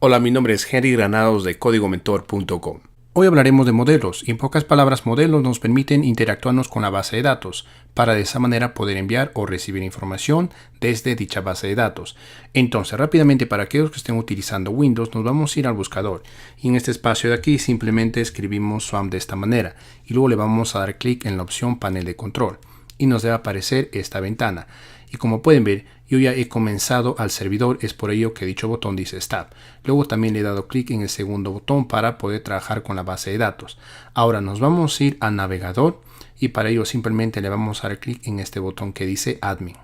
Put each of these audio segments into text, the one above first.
Hola, mi nombre es Henry Granados de códigomentor.com. Hoy hablaremos de modelos y en pocas palabras modelos nos permiten interactuarnos con la base de datos para de esa manera poder enviar o recibir información desde dicha base de datos. Entonces rápidamente para aquellos que estén utilizando Windows nos vamos a ir al buscador y en este espacio de aquí simplemente escribimos SWAMP de esta manera y luego le vamos a dar clic en la opción panel de control y nos debe aparecer esta ventana. Y como pueden ver, yo ya he comenzado al servidor, es por ello que dicho botón dice Start. Luego también le he dado clic en el segundo botón para poder trabajar con la base de datos. Ahora nos vamos a ir al navegador y para ello simplemente le vamos a dar clic en este botón que dice Admin.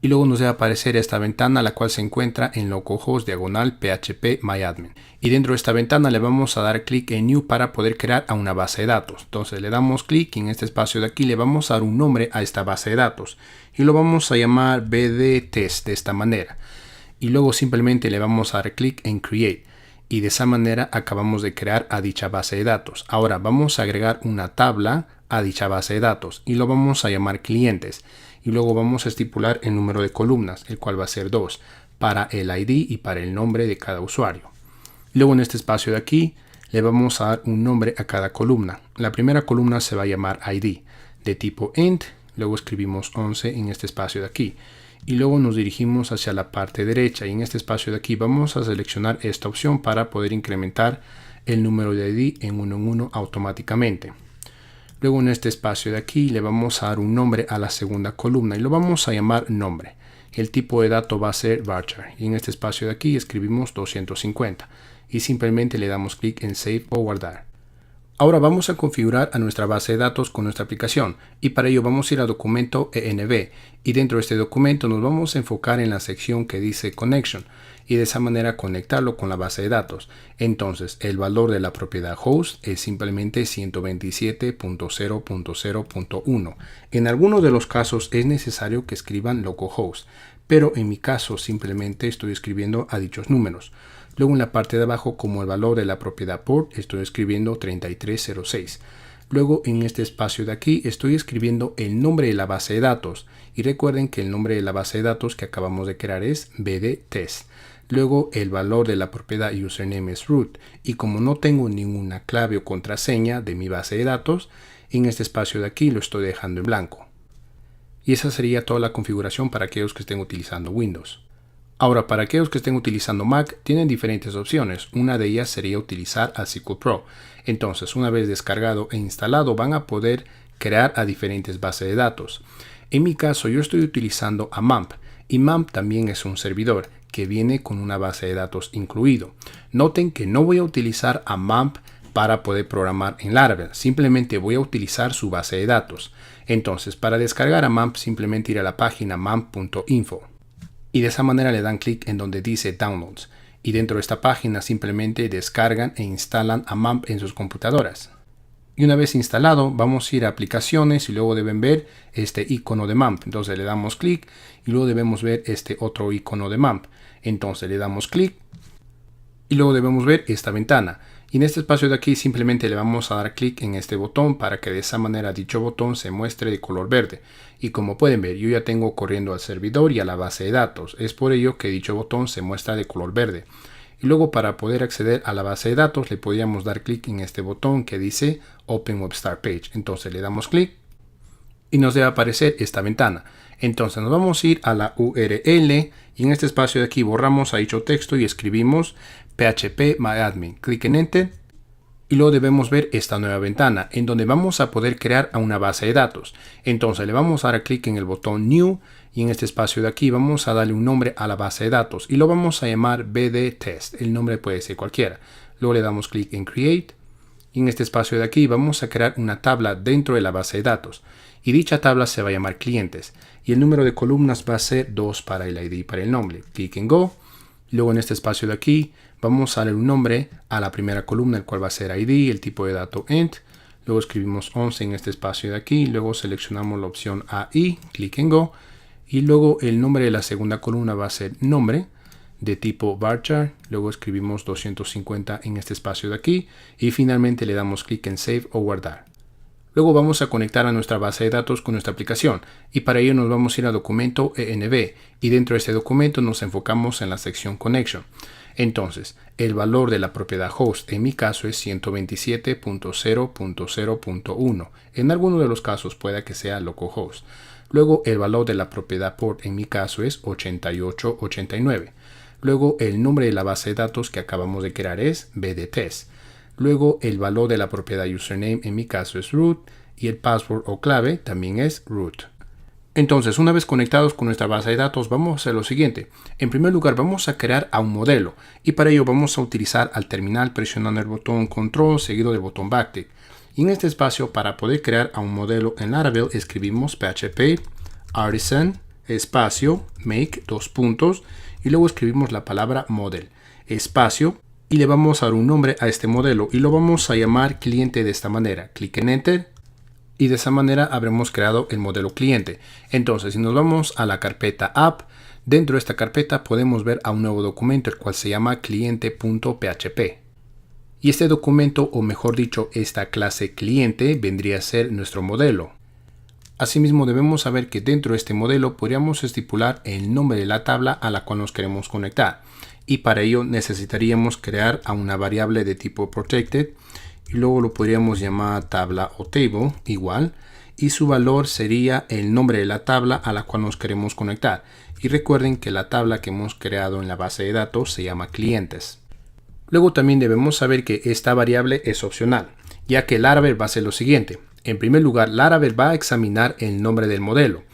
Y luego nos debe aparecer esta ventana, la cual se encuentra en localhost diagonal php myadmin. Y dentro de esta ventana le vamos a dar clic en New para poder crear a una base de datos. Entonces le damos clic y en este espacio de aquí le vamos a dar un nombre a esta base de datos. Y lo vamos a llamar bdtest de esta manera. Y luego simplemente le vamos a dar clic en Create. Y de esa manera acabamos de crear a dicha base de datos. Ahora vamos a agregar una tabla a dicha base de datos y lo vamos a llamar clientes. Y luego vamos a estipular el número de columnas, el cual va a ser 2, para el ID y para el nombre de cada usuario. Luego en este espacio de aquí le vamos a dar un nombre a cada columna. La primera columna se va a llamar ID, de tipo int, luego escribimos 11 en este espacio de aquí. Y luego nos dirigimos hacia la parte derecha y en este espacio de aquí vamos a seleccionar esta opción para poder incrementar el número de ID en 1 en 1 automáticamente. Luego en este espacio de aquí le vamos a dar un nombre a la segunda columna y lo vamos a llamar nombre. El tipo de dato va a ser varchar y en este espacio de aquí escribimos 250 y simplemente le damos clic en Save o guardar. Ahora vamos a configurar a nuestra base de datos con nuestra aplicación y para ello vamos a ir a documento env y dentro de este documento nos vamos a enfocar en la sección que dice Connection y de esa manera conectarlo con la base de datos. Entonces el valor de la propiedad host es simplemente 127.0.0.1. En algunos de los casos es necesario que escriban localhost, pero en mi caso simplemente estoy escribiendo a dichos números. Luego en la parte de abajo, como el valor de la propiedad port, estoy escribiendo 3306. Luego en este espacio de aquí estoy escribiendo el nombre de la base de datos. Y recuerden que el nombre de la base de datos que acabamos de crear es bdtest. Luego el valor de la propiedad username es root. Y como no tengo ninguna clave o contraseña de mi base de datos, en este espacio de aquí lo estoy dejando en blanco. Y esa sería toda la configuración para aquellos que estén utilizando Windows. Ahora, para aquellos que estén utilizando Mac, tienen diferentes opciones. Una de ellas sería utilizar a SQL Pro. Entonces, una vez descargado e instalado, van a poder crear a diferentes bases de datos. En mi caso, yo estoy utilizando a MAMP. Y MAMP también es un servidor que viene con una base de datos incluido. Noten que no voy a utilizar a MAMP para poder programar en Laravel. Simplemente voy a utilizar su base de datos. Entonces, para descargar a MAMP, simplemente ir a la página mamp.info. Y de esa manera le dan clic en donde dice Downloads. Y dentro de esta página simplemente descargan e instalan a MAMP en sus computadoras. Y una vez instalado, vamos a ir a aplicaciones y luego deben ver este icono de MAMP. Entonces le damos clic y luego debemos ver este otro icono de MAMP. Entonces le damos clic y luego debemos ver esta ventana. Y en este espacio de aquí simplemente le vamos a dar clic en este botón para que de esa manera dicho botón se muestre de color verde. Y como pueden ver, yo ya tengo corriendo al servidor y a la base de datos. Es por ello que dicho botón se muestra de color verde. Y luego para poder acceder a la base de datos le podríamos dar clic en este botón que dice Open Web Start Page. Entonces le damos clic y nos debe aparecer esta ventana. Entonces nos vamos a ir a la URL y en este espacio de aquí borramos a dicho texto y escribimos php myadmin. Clic en Enter y luego debemos ver esta nueva ventana en donde vamos a poder crear a una base de datos. Entonces le vamos a dar clic en el botón New y en este espacio de aquí vamos a darle un nombre a la base de datos y lo vamos a llamar bdtest. El nombre puede ser cualquiera. Luego le damos clic en Create y en este espacio de aquí vamos a crear una tabla dentro de la base de datos. Y dicha tabla se va a llamar clientes y el número de columnas va a ser 2 para el ID y para el nombre. Clic en Go. Luego en este espacio de aquí vamos a darle un nombre a la primera columna, el cual va a ser ID, el tipo de dato int. Luego escribimos 11 en este espacio de aquí. Luego seleccionamos la opción AI, clic en Go. Y luego el nombre de la segunda columna va a ser nombre de tipo varchar. Luego escribimos 250 en este espacio de aquí. Y finalmente le damos clic en Save o guardar. Luego vamos a conectar a nuestra base de datos con nuestra aplicación y para ello nos vamos a ir a documento env y dentro de este documento nos enfocamos en la sección Connection. Entonces, el valor de la propiedad host en mi caso es 127.0.0.1. En alguno de los casos puede que sea localhost. Luego, el valor de la propiedad port en mi caso es 8889. Luego, el nombre de la base de datos que acabamos de crear es bdtest. Luego, el valor de la propiedad username en mi caso es root y el password o clave también es root. Entonces, una vez conectados con nuestra base de datos, vamos a hacer lo siguiente. En primer lugar, vamos a crear a un modelo y para ello vamos a utilizar al terminal presionando el botón Control seguido del botón Backtick. Y en este espacio, para poder crear a un modelo en Laravel, escribimos php artisan espacio make y luego escribimos la palabra model espacio y le vamos a dar un nombre a este modelo y lo vamos a llamar cliente de esta manera. Clic en Enter. Y de esa manera habremos creado el modelo cliente. Entonces, si nos vamos a la carpeta app, dentro de esta carpeta podemos ver a un nuevo documento, el cual se llama cliente.php. Y este documento, o mejor dicho, esta clase cliente, vendría a ser nuestro modelo. Asimismo, debemos saber que dentro de este modelo podríamos estipular el nombre de la tabla a la cual nos queremos conectar. Y para ello necesitaríamos crear a una variable de tipo protected, y luego lo podríamos llamar tabla o table igual y su valor sería el nombre de la tabla a la cual nos queremos conectar. Y recuerden que la tabla que hemos creado en la base de datos se llama clientes. Luego también debemos saber que esta variable es opcional, ya que Laravel va a hacer lo siguiente. En primer lugar, Laravel va a examinar el nombre del modelo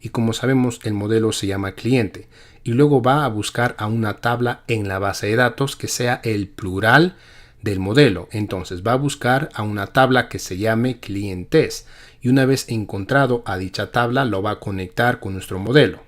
y como sabemos el modelo se llama cliente y luego va a buscar a una tabla en la base de datos que sea el plural del modelo. Entonces va a buscar a una tabla que se llame clientes y una vez encontrado a dicha tabla lo va a conectar con nuestro modelo.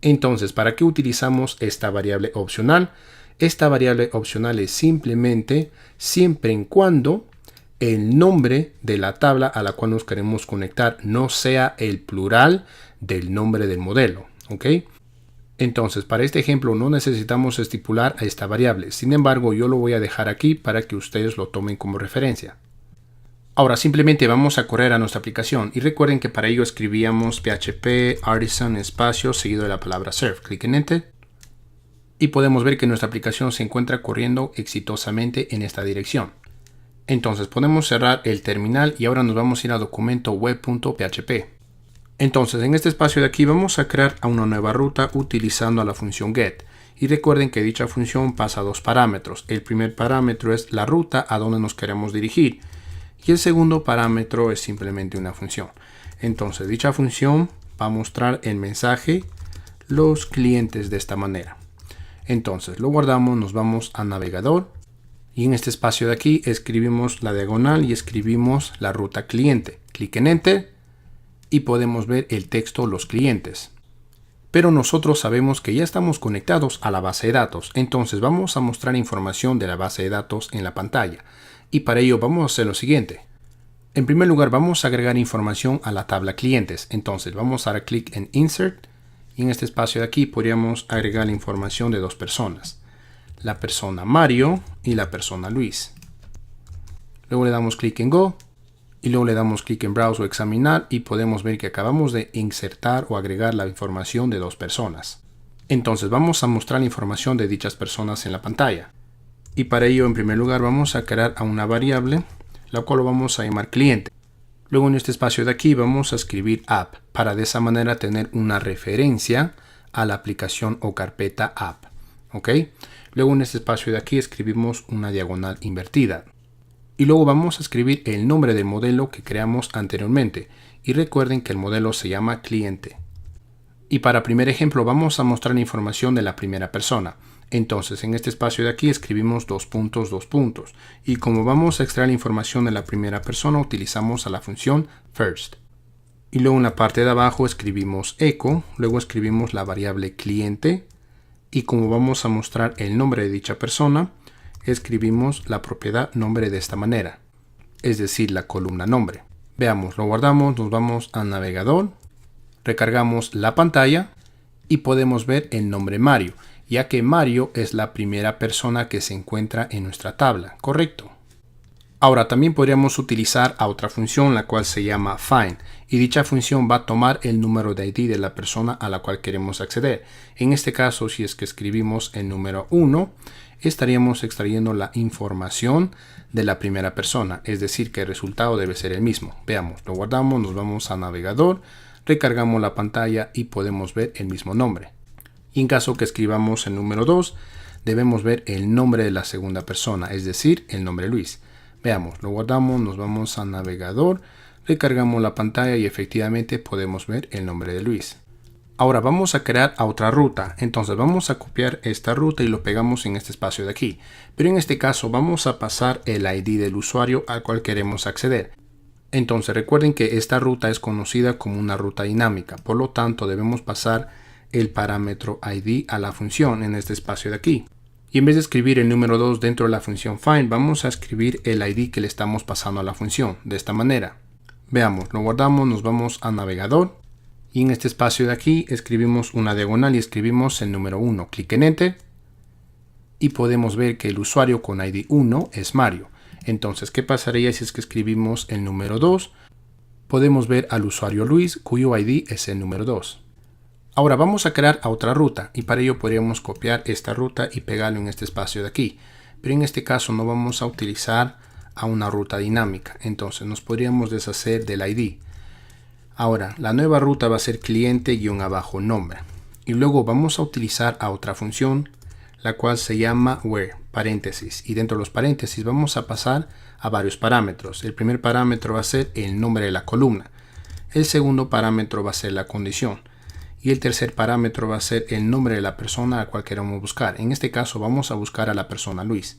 Entonces, ¿para qué utilizamos esta variable opcional? Esta variable opcional es simplemente siempre en cuando el nombre de la tabla a la cual nos queremos conectar no sea el plural del nombre del modelo, ¿ok? Entonces, para este ejemplo no necesitamos estipular a esta variable. Sin embargo, yo lo voy a dejar aquí para que ustedes lo tomen como referencia. Ahora simplemente vamos a correr a nuestra aplicación y recuerden que para ello escribíamos php artisan espacio seguido de la palabra serve. Clic en Enter y podemos ver que nuestra aplicación se encuentra corriendo exitosamente en esta dirección. Entonces podemos cerrar el terminal y ahora nos vamos a ir a documento web.php. Entonces, en este espacio de aquí vamos a crear a una nueva ruta utilizando a la función get. Y recuerden que dicha función pasa dos parámetros. El primer parámetro es la ruta a donde nos queremos dirigir. Y el segundo parámetro es simplemente una función. Entonces, dicha función va a mostrar el mensaje los clientes de esta manera. Entonces, lo guardamos, nos vamos a navegador. Y en este espacio de aquí escribimos la diagonal y escribimos la ruta cliente. Clic en Enter. Y podemos ver el texto los clientes. Pero nosotros sabemos que ya estamos conectados a la base de datos. Entonces vamos a mostrar información de la base de datos en la pantalla. Y para ello vamos a hacer lo siguiente. En primer lugar vamos a agregar información a la tabla clientes. Entonces vamos a dar clic en Insert. Y en este espacio de aquí podríamos agregar la información de dos personas. La persona Mario y la persona Luis. Luego le damos clic en Go. Y luego le damos clic en Browse o Examinar y podemos ver que acabamos de insertar o agregar la información de dos personas. Entonces vamos a mostrar la información de dichas personas en la pantalla. Y para ello, en primer lugar, vamos a crear a una variable, la cual lo vamos a llamar cliente. Luego en este espacio de aquí vamos a escribir app, para de esa manera tener una referencia a la aplicación o carpeta app. ¿Ok? Luego en este espacio de aquí escribimos una diagonal invertida. Y luego vamos a escribir el nombre del modelo que creamos anteriormente. Y recuerden que el modelo se llama cliente. Y para primer ejemplo vamos a mostrar la información de la primera persona. Entonces en este espacio de aquí escribimos dos puntos. Y como vamos a extraer la información de la primera persona utilizamos a la función first. Y luego en la parte de abajo escribimos echo. Luego escribimos la variable cliente. Y como vamos a mostrar el nombre de dicha persona, escribimos la propiedad nombre de esta manera, es decir, la columna nombre. Veamos, lo guardamos, nos vamos a navegador, recargamos la pantalla y podemos ver el nombre Mario, ya que Mario es la primera persona que se encuentra en nuestra tabla, ¿correcto? Ahora también podríamos utilizar a otra función la cual se llama find y dicha función va a tomar el número de ID de la persona a la cual queremos acceder. En este caso, si es que escribimos el número 1, estaríamos extrayendo la información de la primera persona, es decir, que el resultado debe ser el mismo. Veamos, lo guardamos, nos vamos a navegador, recargamos la pantalla y podemos ver el mismo nombre. Y en caso que escribamos el número 2, debemos ver el nombre de la segunda persona, es decir, el nombre Luis. Veamos, lo guardamos, nos vamos a navegador, recargamos la pantalla y efectivamente podemos ver el nombre de Luis. Ahora vamos a crear otra ruta, entonces vamos a copiar esta ruta y lo pegamos en este espacio de aquí. Pero en este caso vamos a pasar el ID del usuario al cual queremos acceder. Entonces recuerden que esta ruta es conocida como una ruta dinámica, por lo tanto debemos pasar el parámetro ID a la función en este espacio de aquí. Y en vez de escribir el número 2 dentro de la función find, vamos a escribir el ID que le estamos pasando a la función, de esta manera. Veamos, lo guardamos, nos vamos a navegador y en este espacio de aquí escribimos una diagonal y escribimos el número 1. Clic en Enter y podemos ver que el usuario con ID 1 es Mario. Entonces, ¿qué pasaría si es que escribimos el número 2? Podemos ver al usuario Luis, cuyo ID es el número 2. Ahora vamos a crear otra ruta y para ello podríamos copiar esta ruta y pegarlo en este espacio de aquí. Pero en este caso no vamos a utilizar a una ruta dinámica, entonces nos podríamos deshacer del ID. Ahora, la nueva ruta va a ser cliente-nombre. Y luego vamos a utilizar a otra función, la cual se llama where, paréntesis. Y dentro de los paréntesis vamos a pasar a varios parámetros. El primer parámetro va a ser el nombre de la columna. El segundo parámetro va a ser la condición. Y el tercer parámetro va a ser el nombre de la persona a la cual queremos buscar. En este caso vamos a buscar a la persona Luis.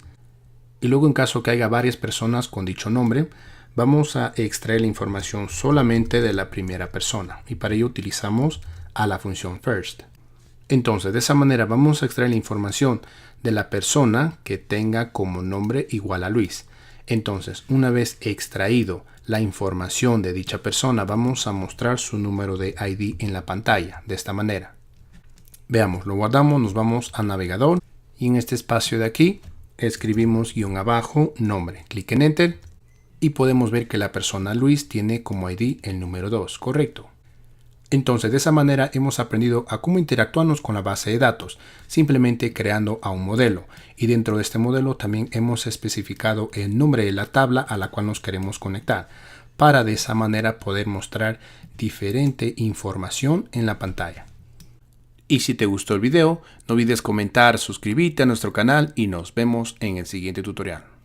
Y luego en caso que haya varias personas con dicho nombre, vamos a extraer la información solamente de la primera persona. Y para ello utilizamos a la función first. Entonces de esa manera vamos a extraer la información de la persona que tenga como nombre igual a Luis. Entonces una vez extraído la información de dicha persona, vamos a mostrar su número de ID en la pantalla, de esta manera. Veamos, lo guardamos, nos vamos a navegador y en este espacio de aquí escribimos _nombre. Clic en Enter y podemos ver que la persona Luis tiene como ID el número 2, correcto. Entonces de esa manera hemos aprendido a cómo interactuarnos con la base de datos, simplemente creando a un modelo. Y dentro de este modelo también hemos especificado el nombre de la tabla a la cual nos queremos conectar, para de esa manera poder mostrar diferente información en la pantalla. Y si te gustó el video, no olvides comentar, suscribirte a nuestro canal y nos vemos en el siguiente tutorial.